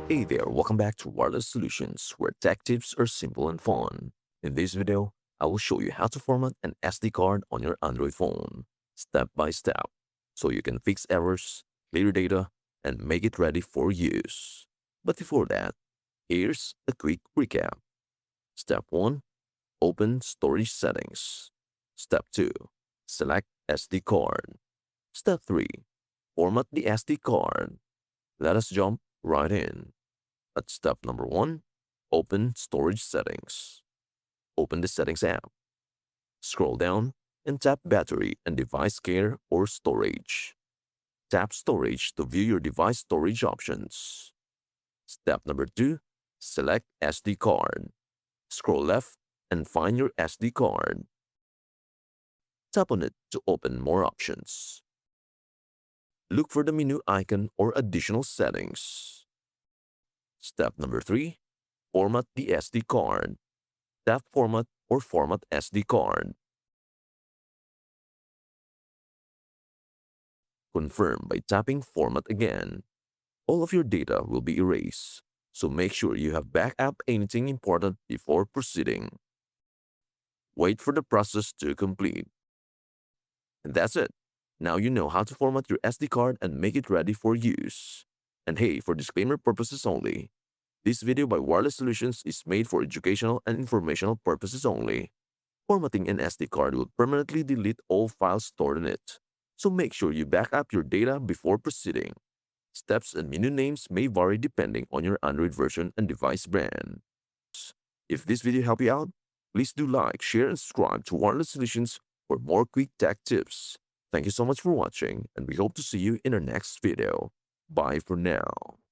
Hey there, welcome back to Wireless Solutions, where tech tips are simple and fun. In this video, I will show you how to format an SD card on your Android phone, step by step, so you can fix errors, clear data, and make it ready for use. But before that, here's a quick recap. Step 1. Open Storage Settings. Step 2. Select SD card. Step 3. Format the SD card. Let us jump right in. At step number 1, open Storage Settings. Open the Settings app. Scroll down and tap Battery and Device Care or Storage. Tap Storage to view your device storage options. Step number 2, select SD card. Scroll left and find your SD card. Tap on it to open more options. Look for the menu icon or additional settings. Step number 3, format the SD card. Tap Format or Format SD card. Confirm by tapping Format again. All of your data will be erased, so make sure you have backed up anything important before proceeding. Wait for the process to complete. And that's it. Now you know how to format your SD card and make it ready for use. And hey, for disclaimer purposes only, this video by Wireless Solutions is made for educational and informational purposes only. Formatting an SD card will permanently delete all files stored in it, so make sure you back up your data before proceeding. Steps and menu names may vary depending on your Android version and device brand. If this video helped you out, please do like, share, and subscribe to Wireless Solutions for more quick tech tips. Thank you so much for watching, and we hope to see you in our next video. Bye for now.